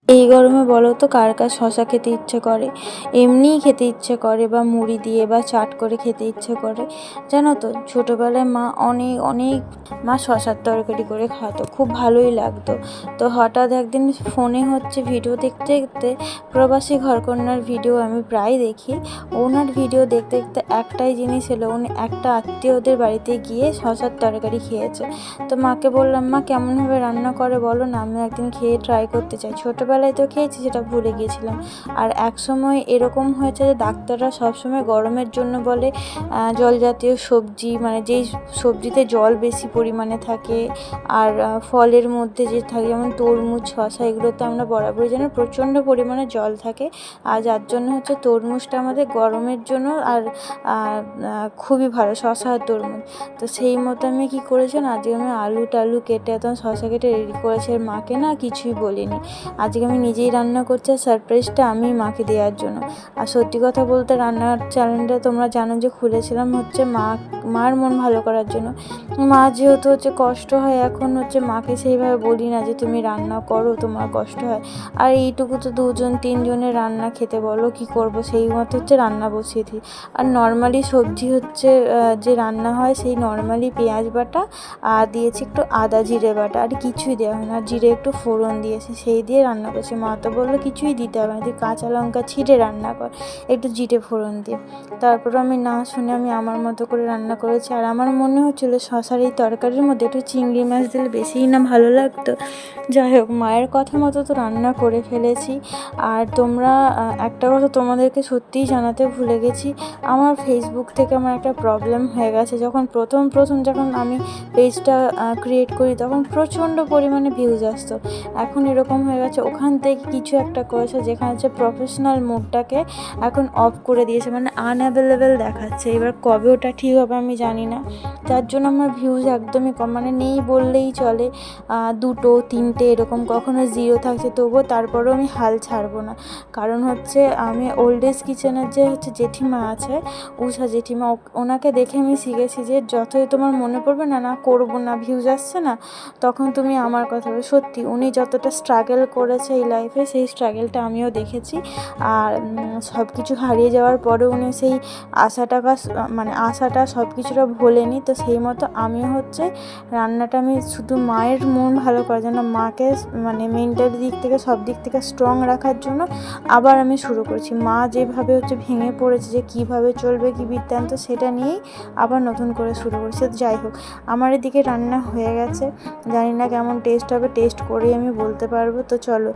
এই গরমে বলো তো কার কার শশা খেতে ইচ্ছে করে, এমনিই খেতে ইচ্ছে করে বা মুড়ি দিয়ে বা চাট করে খেতে ইচ্ছে করে। জানো তো ছোটোবেলায় মা অনেক অনেক মা শশার তরকারি করে খাওয়াতো, খুব ভালোই লাগতো। তো হঠাৎ একদিন ফোনে হচ্ছে ভিডিও দেখতে দেখতে, প্রবাসী ঘরকন্যার ভিডিও আমি প্রায় দেখি, ওনার ভিডিও দেখতে দেখতে একটাই জিনিস এলো, উনি একটা আত্মীয়দের বাড়িতে গিয়ে শশার তরকারি খেয়েছে। তো মাকে বললাম, মা কেমনভাবে রান্না করে বলো না, আমি একদিন খেয়ে ট্রাই করতে চাই। ছোটোবেলায় তো খেয়েছি, সেটা ভুলে গিয়েছিলাম। আর এক সময় এরকম হয়েছে যে ডাক্তাররা সবসময় গরমের জন্য বলে জল জাতীয় সবজি, মানে যেই সবজিতে জল বেশি পরিমাণে থাকে আর ফলের মধ্যে যে থাকে, যেমন তরমুজ, শশা, এগুলোতে আমরা বরাবরই জানি প্রচণ্ড পরিমাণে জল থাকে। আর যার জন্য হচ্ছে তরমুজটা আমাদের গরমের জন্য আর খুবই ভালো, শশা আর তরমুজ। তো সেই মতো আমি কী করেছি না, আজকে আমি আলু টালু কেটে একদম শশা কেটে রেডি করেছি, আর মাকে না কিছুই বলিনি। আজকে আমি নিজেই রান্না করছি, আর সারপ্রাইজটা আমি মাকে দেওয়ার জন্য। আর সত্যি কথা বলতে রান্নার চ্যানেলটা তোমরা জানো যে খুলেছিলাম হচ্ছে মার মন ভালো করার জন্য। মা যেহেতু হচ্ছে কষ্ট হয়, এখন হচ্ছে মাকে সেইভাবে বলি না যে তুমি রান্না করো, তোমার কষ্ট হয়। আর এইটুকু তো 2-3 জনের রান্না খেতে বলো, কী করব, সেই মতো হচ্ছে রান্না বসিয়ে দিই। আর নর্মালি সবজি হচ্ছে যে রান্না হয়, সেই নর্মালি পেঁয়াজ বাটা আর দিয়েছি একটু আদা জিরে বাটা, আর কিছুই দেওয়া হয় না, জিরে একটু ফোড়ন দিয়েছি, সেই দিয়ে রান্না করছি। মা তো বললো কিছুই দিতে হবে না, তুই কাঁচা লঙ্কা ছিঁড়ে রান্না কর একটু জিরে ফোড়ন দিয়ে। তারপর আমি না শুনে আমি আমার মতো করে রান্না করেছি। আর আমার মনে হচ্ছিলো শশার এই তরকারির মধ্যে একটু চিংড়ি মাছ দিলে বেশিই না ভালো লাগতো। যাই হোক, মায়ের কথা মতো তো রান্না করে ফেলেছি। আর তোমরা একটা কথা তোমাদেরকে সত্যিই জানাতে ভুলে গেছি, আমার ফেসবুক থেকে আমার একটা প্রবলেম হয়ে গেছে। যখন প্রথম যখন আমি পেজটা ক্রিয়েট করি, তখন প্রচণ্ড পরিমাণে ভিউজ আসতো। এখন এরকম হয়ে গেছে, ওখান থেকে কিছু একটা করেছে যেখানে হচ্ছে প্রফেশনাল মোডটাকে এখন অফ করে দিয়েছে, মানে আনঅ্যাভেলেবেল দেখাচ্ছে। এবার কবে ওটা ঠিক হবে আমি জানি না, যার জন্য আমার ভিউজ একদমই কম, মানে নেই বললেই চলে। 2-3 এরকম, কখনো 0 থাকছে, তবুও তারপরেও আমি হাল ছাড়বো না। কারণ হচ্ছে আমি ওল্ড এজ কিচেনের যে হচ্ছে জেঠিমা আছে, উষা জেঠিমা, ওনাকে দেখে আমি শিখেছি যে যতই তোমার মনে পড়বে না করবো না, ভিউজ আসছে না, তখন তুমি আমার কথা বলো। সত্যি উনি যতটা স্ট্রাগল করেছে এই লাইফে, সেই স্ট্রাগলটা আমিও দেখেছি। আর সব কিছু হারিয়ে যাওয়ার পরে উনি সেই আশাটা সব কিছুটা ভোলেনি। তো সেই মতো আমিও হচ্ছে রান্নাটা আমি শুধু মায়ের মন ভালো করার জন্য, মাকে মানে মেন্টালি দিক থেকে সব দিক থেকে স্ট্রং রাখার জন্য আবার আমি শুরু করছি। মা যেভাবে হচ্ছে ভেঙে পড়েছে যে কীভাবে চলবে কী বৃত্তান্ত, সেটা নিয়েই আবার নতুন করে শুরু করছি। যাই হোক, আমার এদিকে রান্না হয়ে গেছে, জানি না কেমন টেস্ট হবে, টেস্ট করেই আমি বলতে পারবো। তো চলো